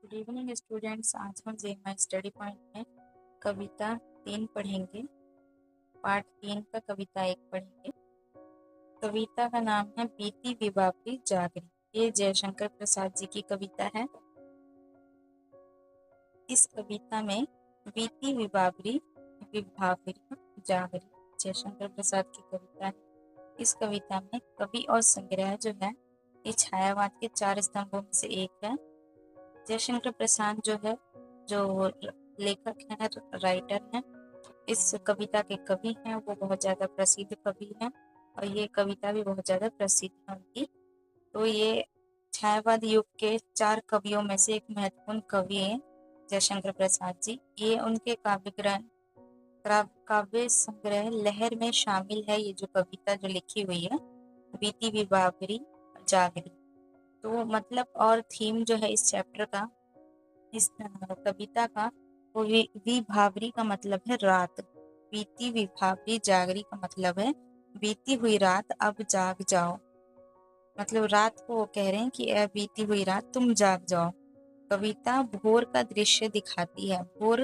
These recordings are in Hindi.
Good evening students. आज हम जेएमआई स्टडी पॉइंट में कविता 3 पढ़ेंगे। पार्ट 3 का कविता 1 पढ़ेंगे। कविता का नाम है बीती विभावरी जागरी। ये जयशंकर प्रसाद जी की कविता है। इस कविता में बीती विभावरी विभावरी जागरी जयशंकर प्रसाद की कविता है। इस कविता में कवि और संग्रह जो है ये छायावाद के 4 स्तंभों में से एक है। जयशंकर प्रसाद जो है, जो लेखक हैं, राइटर हैं, इस कविता के कवि हैं, वो बहुत ज़्यादा प्रसिद्ध कवि हैं और ये कविता भी बहुत ज़्यादा प्रसिद्ध है उनकी। तो ये छायावाद युग के 4 कवियों में से एक महत्वपूर्ण कवि हैं जयशंकर प्रसाद जी। ये उनके काव्य संग्रह लहर में शामिल है। ये जो कविता जो लिखी हुई है बीती विभावरी जागरी, तो मतलब और थीम जो है इस चैप्टर का, इस कविता का, वो विभावरी का मतलब है रात। बीती विभावरी जागरी का मतलब है बीती हुई रात अब जाग जाओ। मतलब रात को वो कह रहे हैं कि ए बीती हुई रात तुम जाग जाओ। कविता भोर का दृश्य दिखाती है। भोर,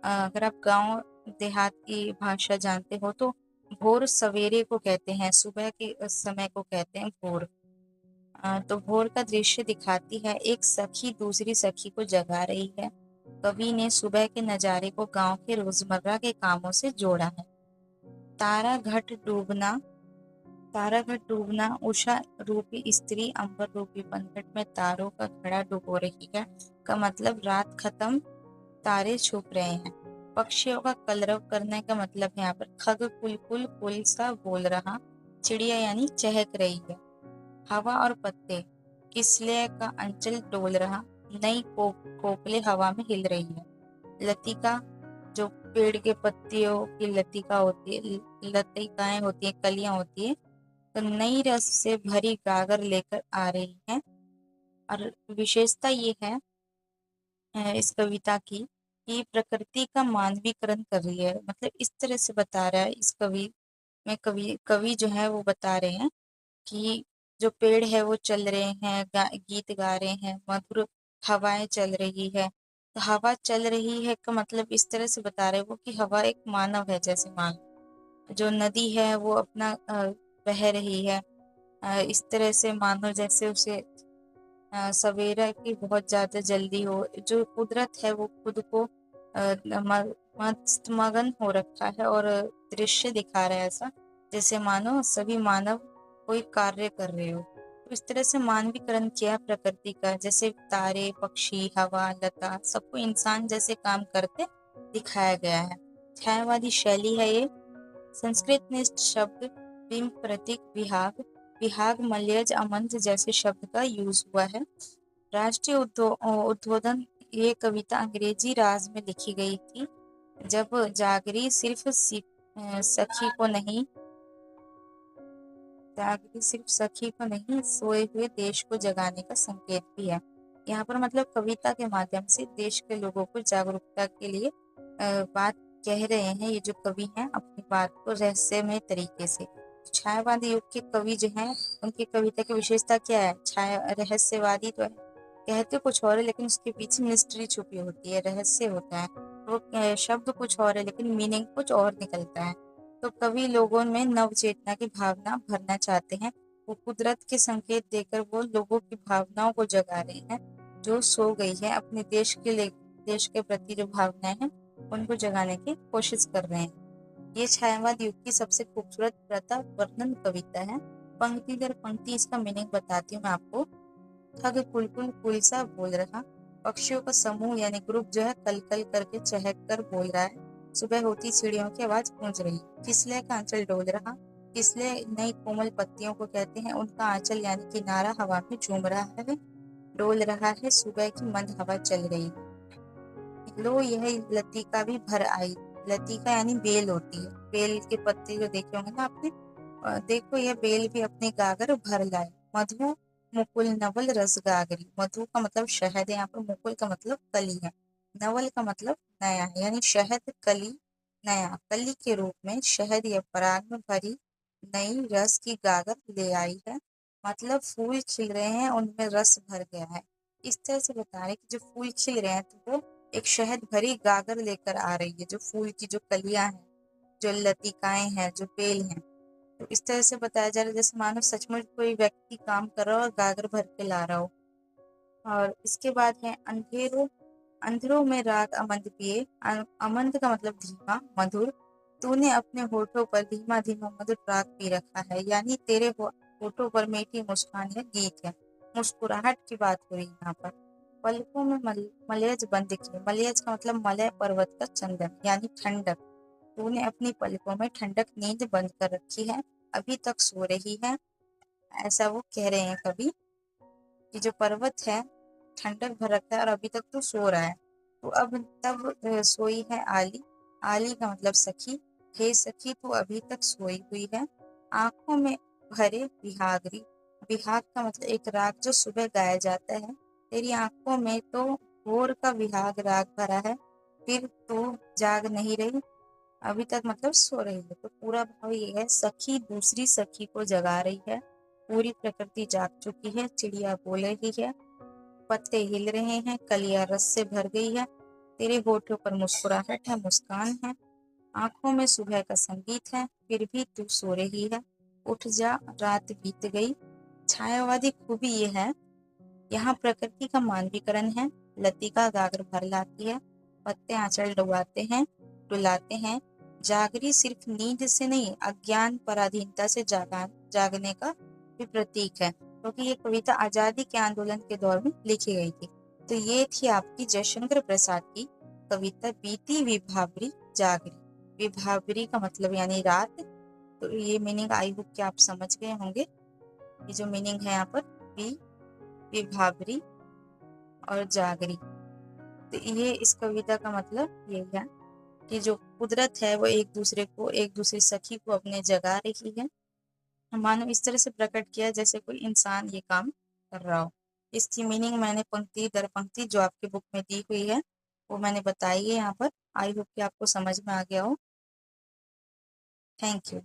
अगर आप गांव देहात की भाषा जानते हो तो भोर सवेरे को कहते हैं, सुबह के समय को कहते हैं भोर। तो भोर का दृश्य दिखाती है। एक सखी दूसरी सखी को जगा रही है। कवि ने सुबह के नजारे को गांव के रोजमर्रा के कामों से जोड़ा है। तारा घट डूबना, तारा घट डूबना, उषा रूपी स्त्री अंबर रूपी पंखट में तारों का घड़ा डुबो रही है का मतलब रात खत्म, तारे छुप रहे हैं। पक्षियों का कलरव करने का मतलब है यहाँ पर खग कुल कुल कुल सा बोल रहा, चिड़िया यानी चहक रही है। हवा और पत्ते, किसलय का अंचल डोल रहा, नई कोपले हवा में हिल रही है। लतिका, जो पेड़ के पत्तियों की लतिका होती है, लतिकाएं होती है, कलियां होती है, तो नई रस से भरी गागर लेकर आ रही है। और विशेषता ये है इस कविता की कि प्रकृति का मानवीकरण कर रही है। मतलब इस तरह से बता रहा है इस कवि में, कवि जो है वो बता रहे हैं कि जो पेड़ है वो चल रहे हैं, गीत गा रहे हैं, मधुर हवाएं चल रही है। तो हवा चल रही है का मतलब इस तरह से बता रहे हैं वो कि हवा एक मानव है। जैसे मान, जो नदी है वो अपना बह रही है, इस तरह से मानो जैसे उसे सवेरा की बहुत ज्यादा जल्दी हो। जो कुदरत है वो खुद को मस्त मगन हो रखा है और दृश्य दिखा रहा है ऐसा जैसे मानो सभी मानव कोई कार्य कर रहे हो। तो इस तरह से मानवीकरण किया प्रकृति का, जैसे तारे, पक्षी, हवा, लता, सबको इंसान जैसे काम करते दिखाया गया है। छायावादी शैली है ये। संस्कृत में इस शब्द बिंब, प्रतीक, विहाग, विहाग, मलयज, अमंत जैसे शब्द का यूज हुआ है। राष्ट्रीय उद्बोधन, ये कविता अंग्रेजी राज में लिखी गई थी जब जागरी सिर्फ सखी को नहीं, जागरी सिर्फ सखी को नहीं, सोए हुए देश को जगाने का संकेत भी है। यहाँ पर मतलब कविता के माध्यम से देश के लोगों को जागरूकता के लिए बात कह रहे हैं ये जो कवि हैं अपनी बात को रहस्यमय तरीके से। छायावादी युग के कवि जो हैं उनकी कविता की विशेषता क्या है? छाया रहस्यवादी तो है, कहते कुछ और है लेकिन उसके पीछे मिस्ट्री छुपी होती है, रहस्य होता है। वो शब्द कुछ और है लेकिन मीनिंग कुछ और निकलता है। तो कवि लोगों में नव चेतना की भावना भरना चाहते हैं। वो कुदरत के संकेत देकर वो लोगों की भावनाओं को जगा रहे हैं जो सो गई है। अपने देश के लिए, देश के प्रति जो भावनाएं हैं उनको जगाने की कोशिश कर रहे हैं। ये छायावाद युग की सबसे खूबसूरत प्रथा वर्णन कविता है। पंक्ति दर पंक्ति इसका मीनिंग बताती हूँ मैं आपको। ठग कुलकुल कुल सा बोल रहा, पक्षियों का समूह यानी ग्रुप जो है कल कल करके चहक कर बोल रहा है। सुबह होती चिड़ियों की आवाज गूंज रही, किसले का आंचल डोल रहा, किसले नई कोमल पत्तियों को कहते हैं, उनका आंचल यानी किनारा हवा में झूम रहा है, डोल रहा है, सुबह की मंद हवा चल रही। लो यह लतिका भी भर आई। लतिका यानी बेल होती है, बेल के पत्ते जो देखे होंगे ना आपने। देखो यह बेल भी अपने गागर भर लाए। मधु मुकुल नवल रस गागरी, मधु का मतलब शहद है यहाँ पर, मुकुल का मतलब कली है, नवल का मतलब नया है, यानी शहद, कली, नया, कली के रूप में शहद या पराग में भरी नई रस की गागर ले आई है। मतलब फूल खिल रहे हैं, उनमें रस भर गया है। इस तरह से बता रहे हैं कि जो फूल खिल रहे हैं तो वो एक शहद भरी गागर लेकर आ रही है। जो फूल की जो कलियां हैं, जो लतिकाएं हैं, जो बेल हैं, तो इस तरह से बताया जा रहा है जैसे मानो सचमुच कोई व्यक्ति काम कर रहा हो और गागर भर के ला रहा हो। और इसके बाद है अंधेरों अंधेरों में राग अमंद पिए। अमंद का मतलब धीमा, मधुर। तूने अपने होठों पर धीमा धीमा मधुर राग पी रखा है, यानी तेरे होठों पर मीठी मुस्कान है, गीत है, मुस्कुराहट की बात हो रही है यहाँ पर। पलकों में मलयज बंद किए। मलयज का मतलब मलय पर्वत का चंदन, यानी ठंडक। तूने अपनी पलकों में ठंडक नींद बंद कर रखी है, अभी तक सो रही है। ऐसा वो कह रहे हैं कवि कि जो पर्वत है ठंडक भर रखा है और अभी तक तो सो रहा है। तो अब तब सोई है आली। आली का मतलब सखी। हे सखी तू अभी तक सोई हुई है, आंखों में भरे विहागरी। विहाग का मतलब एक राग जो सुबह गाया जाता है। तेरी आंखों में तो भोर का विहाग राग भरा है, फिर तू जाग नहीं रही, अभी तक मतलब सो रही है। तो पूरा भाव ये है, सखी दूसरी सखी को जगा रही है। पूरी प्रकृति जाग चुकी है, चिड़िया बोल रही है, पत्ते हिल रहे हैं, कलियां रस से भर गई है। तेरे होठों पर मुस्कुराहट है, मुस्कान है, आंखों में सुबह का संगीत है, फिर भी तू सो रही है। उठ जा, रात बीत गई। छायावादी खूबी ये है, यहाँ प्रकृति का मानवीकरण है। लतिका गागर भर लाती है, पत्ते आंचल डुबाते हैं, डुलाते हैं। जागरी सिर्फ नींद से नहीं, अज्ञान पराधीनता से जागने का भी प्रतीक है, क्योंकि ये कविता आजादी के आंदोलन के दौर में लिखी गई थी। तो ये थी आपकी जयशंकर प्रसाद की कविता बीती विभावरी जागरी। विभावरी का मतलब यानी रात। तो ये मीनिंग आई होप कि आप समझ गए होंगे। ये जो मीनिंग है यहाँ पर, विभावरी और जागरी। तो ये इस कविता का मतलब यही है कि जो कुदरत है वो एक दूसरी सखी को अपने जगा रही है। मानो इस तरह से प्रकट किया जैसे कोई इंसान ये काम कर रहा हो। इसकी मीनिंग मैंने पंक्ति दर पंक्ति जो आपकी बुक में दी हुई है वो मैंने बताई है यहाँ पर। आई होप कि आपको समझ में आ गया हो। Thank you.